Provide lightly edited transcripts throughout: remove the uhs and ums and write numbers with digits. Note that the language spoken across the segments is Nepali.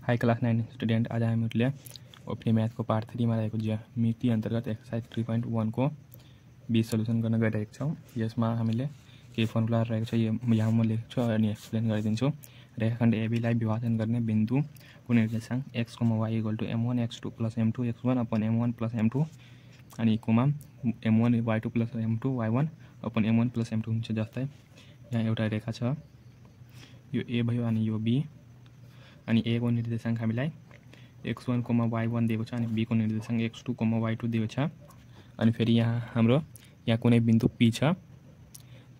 हाई क्लास 9 स्टुडेन्ट, आज हामीहरूले ओपनी म्याथको पार्ट 3 मा रहेको ज्यामिति अन्तर्गत एक्सरसाइज 3.1 को बी सल्युसन गर्न गइरहेको छौँ। यसमा हामीले केही फर्मुला रहेको छ, यहाँ म लेख्छु अनि एक्सप्लेन गरिदिन्छु। रेखाखण्ड एबीलाई विभाजन गर्ने बिन्दुको निर्देशाङ्क x, y = m1 x2 + m2 x1 / m1 + m2 अनि कोमा m1 y2 + m2 y1 / m1 + m2 हुन्छ। जस्तै यहाँ एउटा रेखा छ, यो ए भयो अनि यो बी, अनि ए को निर्देशाङ्क हामीलाई x1, y1 दिएको छ अनि बी को निर्देशाङ्क x2, y2 दिएको छ। अनि फेरि यहाँ कुनै बिन्दु p छ,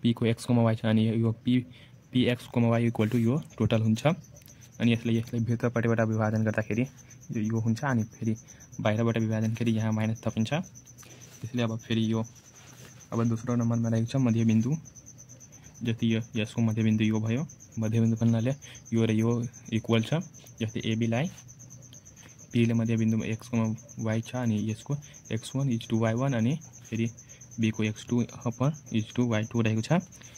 p को x, y छ अनि यो px, y = यो टोटल हुन्छ। अनि यसलाई भित्रपट्टिबाट विभाजन गर्दाखेरि यो हुन्छ अनि फेरि बाहिरबाट विभाजन गरी यहाँ माइनस थपिन्छ। त्यसले अब फेरि यो दोस्रो नम्बरमा रहेको छ मध्यबिन्दु, जति यसको मध्यबिन्दु यो भयो। मध्यबिन्दु भन्नाले यो र यो इक्वल छ। जस्तै एबीलाई पीले मध्यबिन्दुमा x, y छ अनि यसको x1 = y1 अनि फेरि b को x2 / y2 रहेको छ।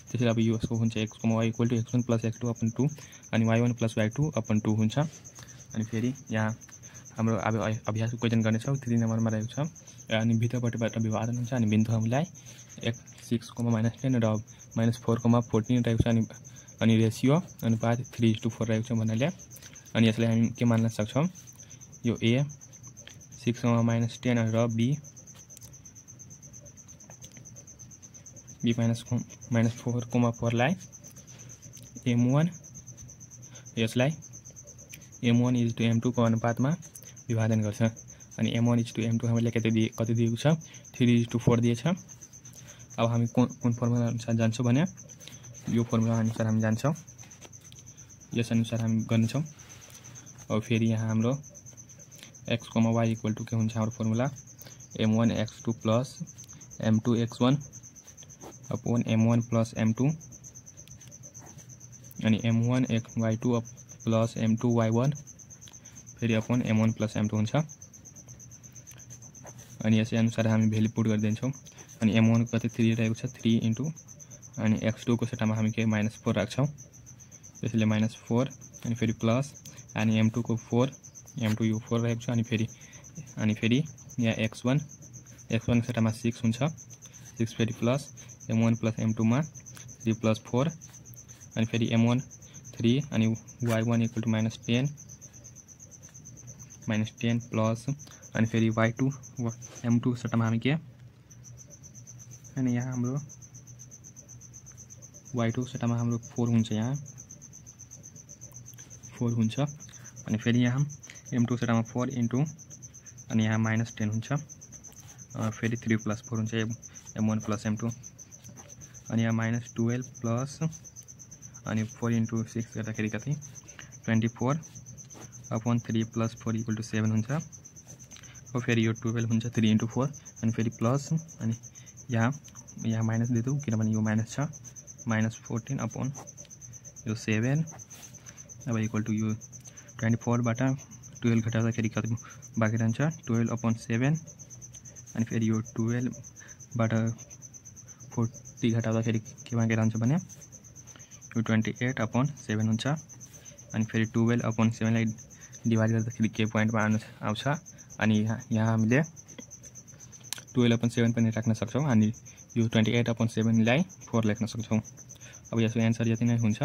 त्यसैले अब यसको हुन्छ x, y = x1 + x2 / 2 अनि y1 + y2 / 2 हुन्छ। अनि फेरि यहाँ हाम्रो अब अभ्यासको क्वेसन गर्नेछौँ। 3 नम्बरमा रहेको छ। अनि भित्रपट्टिबाट विभाजन हुन्छ अनि बिन्दु हामीलाई x6, -10 र -4, 14 रहेको छ अनि रेसियो अनुपात 3:4 रहेको छ भन्नाले अनि यसलाई हामी के मान्न सक्छौँ, यो a 6, -10 र b -4, लाई m1 यसलाई m1 = m2 को अनुपातमा विभाजन गर्छ। अनि m1 = m2 हामीले कति दिएको छ, 3:4 दिएछ। अब हामी कुन फर्मुला अनुसार जान्छौँ भने यो फर्मुला अनुसार हामी जान्छौँ, यस अनुसार हामी गर्नेछौँ। अब फेरि यहाँ हाम्रो x, y = के हुन्छ हाम्रो formula m1 x2 + m2 x1 / m1 + m2 अनि m1 y2 + m2 y1 फेरि / m1 + m2 हुन्छ। अनि यसै अनुसार हामी भ्यालु पुट गरिदिन्छौँ। अनि m1 को कति 3 रहेको छ, 3 इन्टु अनि x2 को सट्टामा हामी के -4 राख्छौँ, त्यसैले -4 अनि फेरि प्लस अनि m2 को 4, m2 यो 4 रहेको छ अनि फेरि यहाँ x1 को सट्टामा 6 हुन्छ, 6 फेरि प्लस m1 + m2 मा 3 + 4 अनि फेरि m1 3 अनि y1 = -10 प्लस अनि फेरि y2 m2 को सट्टामा हामी के अनि यहाँ हाम्रो y2 को सट्टामा हाम्रो 4 हुन्छ, यहाँ 4 हुन्छ। अनि फेरि यहाँ m2 को सट्टामा 4 इन्टु अनि यहाँ -10 हुन्छ, फेरि 3 + 4 हुन्छ m1 + m2 अनि यहाँ -12 प्लस अनि 4 इन्टु 6 गर्दाखेरि कति 24 / 3 + 4 = 7 हुन्छ। अब फेरि यो 12 हुन्छ, 3 इन्टु 4 अनि फेरि प्लस अनि यहाँ माइनस दिँदैछौँ किनभने यो माइनस छ, -14 / यो 7 अब = यो 24 बाट 12 घटाउँदाखेरि कति बाँकी रहन्छ, 12 / 7 अनि फेरि यो 12 बाट 40 घटाउँदाखेरि के बाँकी रहन्छ भने यो 28 / 7 हुन्छ। अनि फेरि 12 / 7 लाई डिभाइड गर्दाखेरि के पोइन्टमा आउँछ अनि यहाँ हामीले 12 / 7 पनि राख्न सक्छौँ अनि यो 28 / 7 लाई 4 लेख्न सक्छौँ। अब यसको एन्सर यति नै हुन्छ।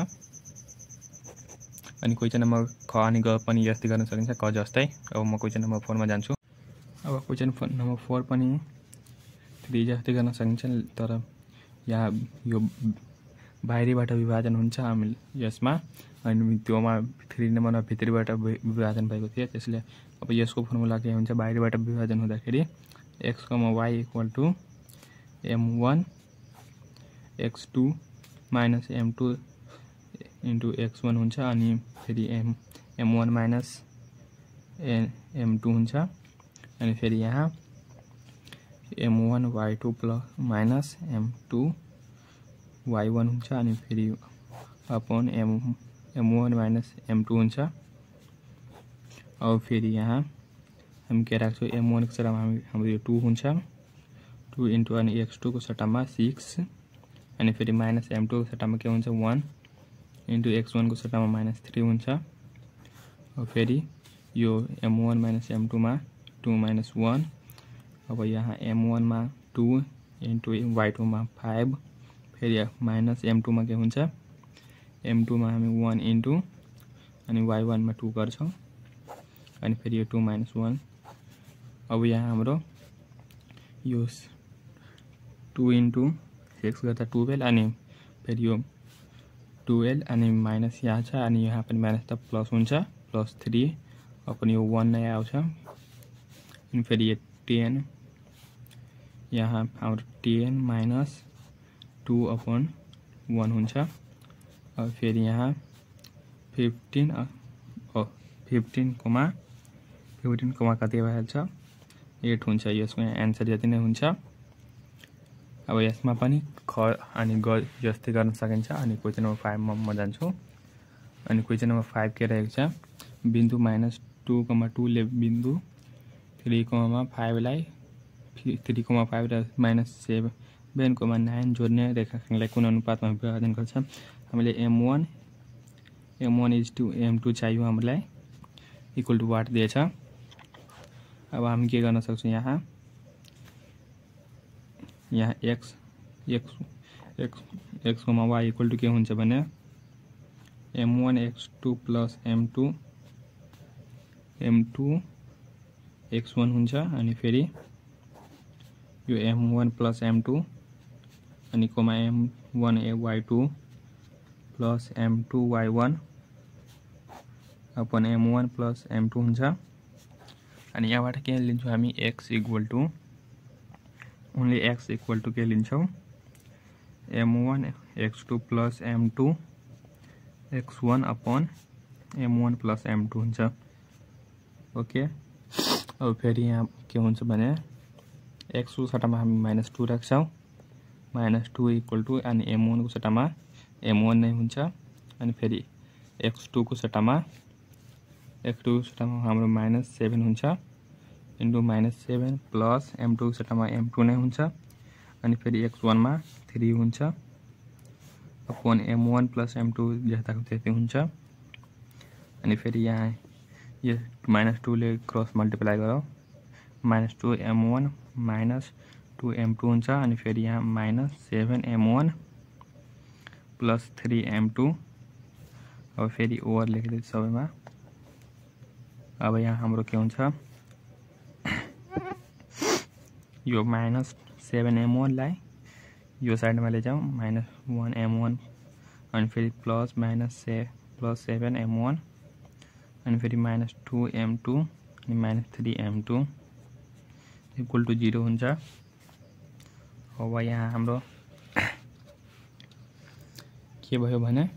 अनि क्वेसन नम्बर ख अनि ग पनि यस्तै गर्न सकिन्छ, क जस्तै। अब म क्वेसन नम्बर 4 मा जान्छु। अब क्वेसन नम्बर 4 पनि 3 जस्तै गर्न सकिन्छ, तर यहाँ यो बाहिरीबाट विभाजन हुन्छ हामी यसमा अनि त्योमा 3 नम्बरमा भित्रीबाट विभाजन भएको थियो। त्यसले अब यसको फर्मुला के हुन्छ, बाहिरीबाट विभाजन हुँदाखेरि x, y = m1 x2 - m2 into x1 हुन्छ अनि फेरि m1 - m2 हुन्छ अनि फेरि यहाँ m1 y2 + -m2 y1 हुन्छ अनि फेरि / m1 - m2 हुन्छ। अब फेरि यहाँ हामी के राख्छौँ, m1 को सट्टामा हाम्रो यो 2 हुन्छ, 2 इन्टु अनि x2 को सट्टामा 6 अनि फेरि -m2 को सट्टामा के हुन्छ 1 इन्टु x1 को सट्टामा -3 हुन्छ अब फेरि यो m1 माइनस m2 मा 2 माइनस 1। अब यहाँ m1 मा 2 इन्टु y2 मा 5 फेरि माइनस m2 मा के हुन्छ m2 मा हामी 1 इन्टु अनि y1 मा 2 गर्छौं अनि फेरि यो 2 माइनस 1। अब यहाँ हाम्रो यो 2 इन्टु 6 गर्दा 12 अनि फेरि यो 12 अनि माइनस यहाँ छ अनि यहाँ पनि माइनस त प्लस हुन्छ प्लस 3 अपन यो 1 नै आउँछ अनि फेरि यो 10 यहाँ हाम्रो 10 माइनस 2 अपन 1 हुन्छ। अब फेरि यहाँ 15 कोमा कति भइहाल्छ 8 हुन्छ। यसको आन्सर यति नै हुन्छ। अब यसमा पनि ख अनि ग जस्तै गर्न सकिन्छ। अनि क्वेशन नम्बर 5 मा जान्छु। अनि क्वेशन नम्बर 5 के रहेको छ बिन्दु -2,2 ले बिन्दु 3,5 लाई 3,5 र -7,9 जोड्ने रेखाखण्डलाई कुन अनुपातमा विभाजन गर्छ। हामीले m1 m2 चाहियो हामीलाई इक्वल टु वाट दिएछ। अब हामी के गर्न सक्छौं यहाँ x y इक्वल टु के हुन्छ भने m1 x2 plus m2 x1 हुन्छ अनि फेरि यो m1 प्लस m2 अनि कोमा m1 y2 plus m2 y1 upon m1 plus m2 हुन्छ। अनि यहाँबाट के लिन्छौं हामी x equal to only x equal to के लिन्छौं m1 x2 plus m2 x1 upon m1 plus m2 हुन्छ। ओके अब फेरि यहाँ के हुन्छ भने x को सट्टामा हामी -2 राख्छौं -2 इक्वल टु अनि m1 को सट्टामा m1 नै हुन्छ अनि फेरि x2 को सट्टामा हाम्रो -7 हुन्छ इन्टु -7 प्लस m2 को सट्टामा m2 नै हुन्छ अनि फेरि x1 मा 3 हुन्छ अपन m1 प्लस m2 जताको त्यतै हुन्छ अनि फेरि यहाँ यो -2 ले क्रस मल्टिप्लाई गरौँ -2 m1 -2 m2 हुन्छ अनि फेरि यहाँ -7 m1 प्लस 3 m2। अब फेरि ओभर लेख्दै सबैमा। अब यहाँ हाम्रो के हुन्छ यो -7 m1 लाई यो साइडमा लैजाउँ -1 m1 अनि फेरि प्लस -7 m1 अनि फेरि -2 m2 अनि -3 m2 इक्वल टु 0 हुन्छ। अब यहाँ हाम्रो के भयो भने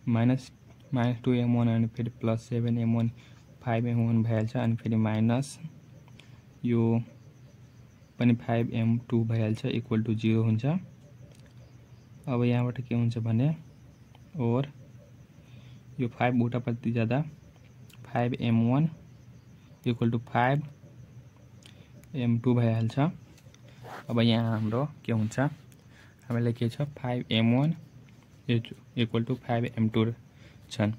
-2 m1 अनि फेरि प्लस 7 m1 5 m1 भइहाल्छ अनि फेरि माइनस यो पनि 5 m2 भइहाल्छ इक्वल टु 0 हुन्छ। अब यहाँबाट के हुन्छ भने और यो 5 उतापट्टि जाँदा 5 m1 इक्वल टु 5 m2 भइहाल्छ। अब यहाँ हाम्रो के हुन्छ हामीलाई के छ 5 m1 इक्वल टु 5 m2 छन्।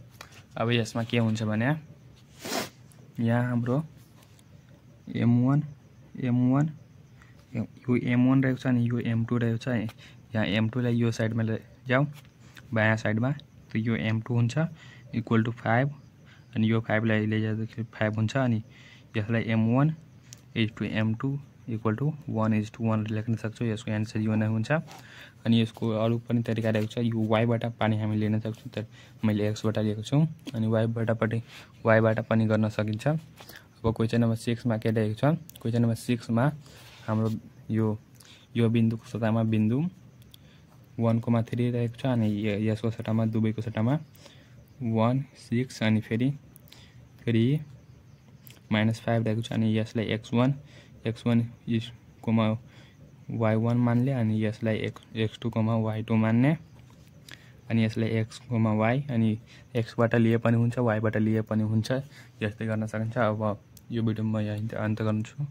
अब यसमा के हुन्छ भने यहाँ हाम्रो m1 यो m1 रहेको छ अनि यो m2 रहेको छ। यहाँ m2 लाई यो साइडमा जाऊ बायाँ साइडमा त यो m2 हुन्छ इक्वल टु 5 अनि यो 5 लाई ले जाँदाखेरि 5 हुन्छ अनि यसलाई m1 = m2 इक्वल टु 1:1 लेख्न सक्छौं। यसको आन्सर यो नै हुन्छ। अनि यसको अरु पनि तरिका रहेको छ। यो y बाट पनि हामी लिन सक्छौं तर मैले x बाट लिएको छु अनि y बाट पनि गर्न सकिन्छ। अब क्वेशन नम्बर 6 मा के रहेको छ क्वेशन नम्बर 6 मा हाम्रो यो बिन्दुको सट्टामा बिन्दु 1,3 रहेको छ अनि यसको सट्टामा दुवैको सट्टामा 1 6 अनि फेरि -5 रहेको छ अनि यसलाई x1 y1 मान्ने अनि यसलाई x2 y2 मान्ने अनि यसलाई x y अनि x बाट लिए पनि हुन्छ y बाट लिए पनि हुन्छ। यस्तै गर्न सकिन्छ। अब यो भिडियोमा म यही अन्त गर्छु।